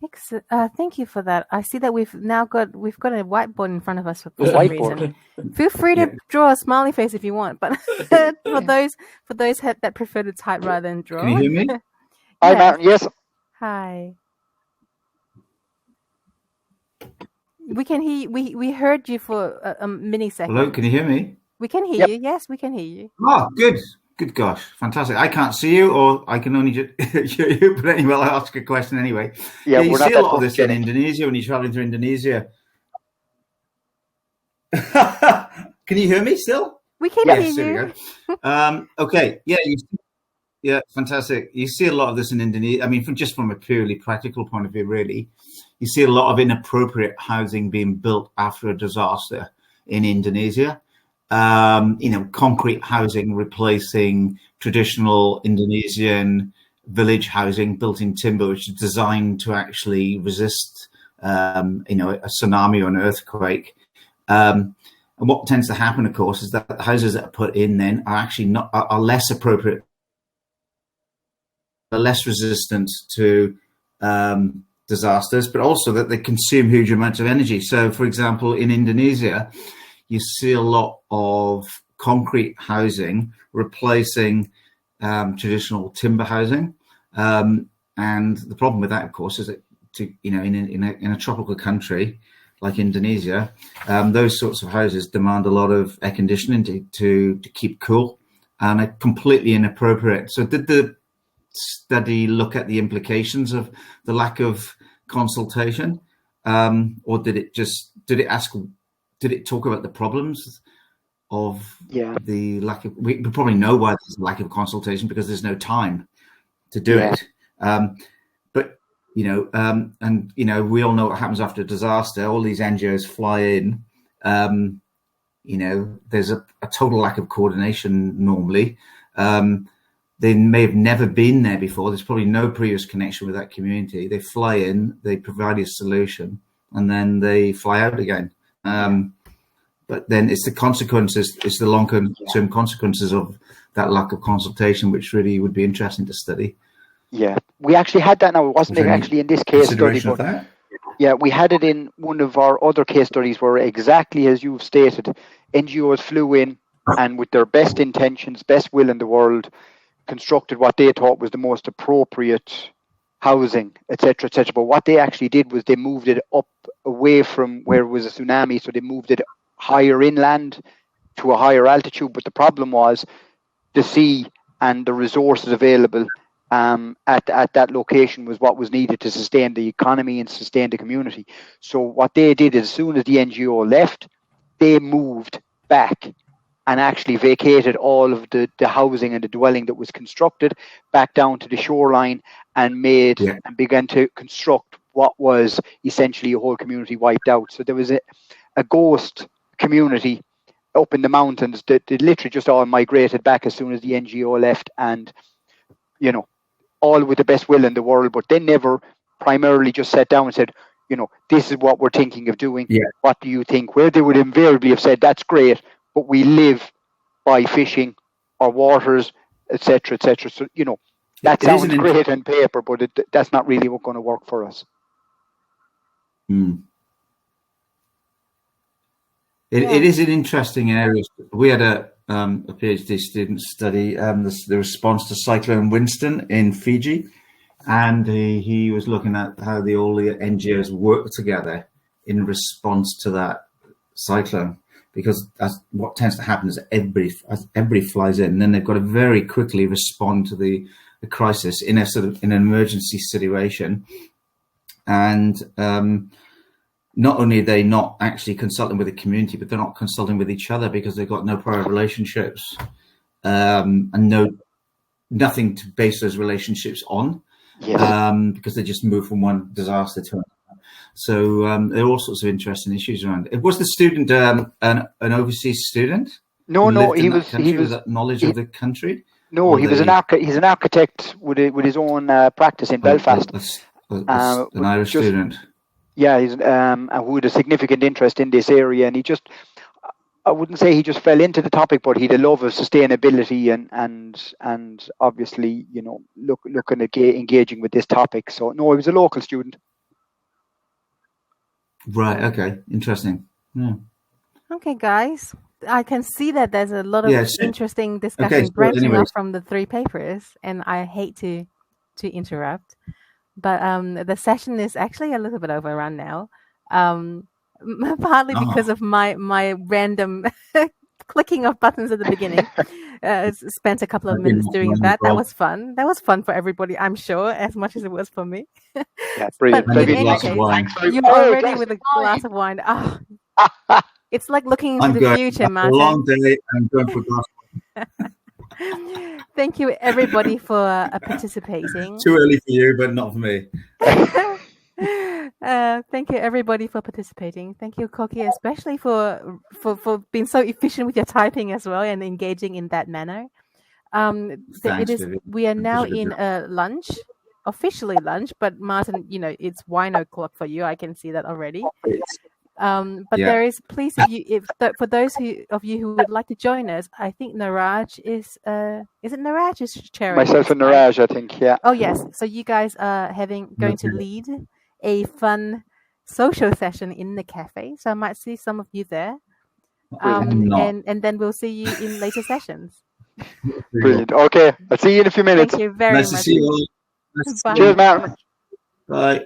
Excellent. Thank you for that. I see that we've got a whiteboard in front of us for some reason. Feel free to draw a smiley face if you want, but for those that prefer to type rather than draw. Can you hear me? Hi, Martin. Yes. Hi. We can hear you. We heard you for a mini second. Hello, can you hear me? We can hear you. Yes, we can hear you. Oh, good. Good gosh. Fantastic. I can't see you, or I can only just hear you, but anyway, I'll ask a question anyway. Yeah, you see a lot of this in Indonesia when you're traveling to Indonesia. Can you hear me still? We can hear you. There we go. Okay. Yeah, fantastic. You see a lot of this in Indonesia. I mean, from a purely practical point of view, really, you see a lot of inappropriate housing being built after a disaster in Indonesia. Concrete housing replacing traditional Indonesian village housing built in timber, which is designed to actually resist, a tsunami or an earthquake. And what tends to happen, of course, is that the houses that are put in then are actually are less appropriate, are less resistant to disasters, but also that they consume huge amounts of energy. So, for example, in Indonesia, you see a lot of concrete housing replacing traditional timber housing, and the problem with that, of course, is that in a tropical country like Indonesia, those sorts of houses demand a lot of air conditioning to keep cool, and are completely inappropriate. So, did the study look at the implications of the lack of consultation, or did it talk about the problems of the lack of? We probably know why there's a lack of consultation, because there's no time to do it. But and we all know what happens after a disaster. All these NGOs fly in. There's a total lack of coordination normally. They may have never been there before. There's probably no previous connection with that community. They fly in, they provide a solution, and then they fly out again. But then it's the consequences, it's the long-term consequences of that lack of consultation, which really would be interesting to study. Yeah, we actually had that now. It wasn't actually in this case study, but yeah, we had it in one of our other case studies where exactly as you've stated, NGOs flew in and with their best intentions, best will in the world, constructed what they thought was the most appropriate housing, etc., etc. But what they actually did was they moved it up away from where it was a tsunami, so they moved it higher inland to a higher altitude. But the problem was the sea and the resources available at that location was what was needed to sustain the economy and sustain the community. So what they did is, as soon as the NGO left, they moved back and actually vacated all of the housing and the dwelling that was constructed back down to the shoreline and began to construct what was essentially a whole community wiped out. So there was a ghost community up in the mountains that literally just all migrated back as soon as the NGO left, and all with the best will in the world, but they never primarily just sat down and said, this is what we're thinking of doing. Yeah. What do you think? Where they would invariably have said, that's great, but we live by fishing our waters, etc., etc. So, that sounds great on paper, but that's not really what's going to work for us. It is an interesting area. We had a PhD student study the response to Cyclone Winston in Fiji, and he was looking at how all the NGOs work together in response to that cyclone, because that's what tends to happen is everybody flies in, and then they've got to very quickly respond to the crisis in an emergency situation, and not only are they not actually consulting with the community, but they're not consulting with each other because they've got no prior relationships and nothing to base those relationships on, because they just move from one disaster to another. So there are all sorts of interesting issues around it. Was the student an overseas student? No, he was with knowledge of the country. No, he's an architect with his own practice in Belfast. An Irish student. Yeah, he's who had a significant interest in this area, and I wouldn't say he just fell into the topic, but he had a love of sustainability and obviously, looking at engaging with this topic. So no, he was a local student. Right. Okay. Interesting. Yeah. Okay, guys. I can see that there's a lot of interesting discussion branching off from the three papers, and I hate to interrupt. But the session is actually a little bit overrun now, partly because of my random clicking of buttons at the beginning. Spent a couple of minutes doing that. That was fun. That was fun for everybody, I'm sure, as much as it was for me. Yeah, brilliant. But in any case, you're already with a glass of wine. Oh, it's like looking into the future, Martin. A long day. I'm going for a glass of wine. Thank you, everybody, for participating. Too early for you, but not for me. Thank you, everybody, for participating. Thank you, Koki, especially for being so efficient with your typing as well and engaging in that manner. We are now in lunch, officially lunch, but Martin, it's wine o'clock for you. I can see that already. There is, please, for those of you who would like to join us, I think Niraj is it Niraj is chairing? Myself and Niraj, I think, yeah. Oh yes, so you guys are going to lead a fun social session in the cafe. So I might see some of you there, and then we'll see you in later sessions. Brilliant. Okay, I'll see you in a few minutes. Thank you very much. Nice to see you all. Cheers, Martin. Bye.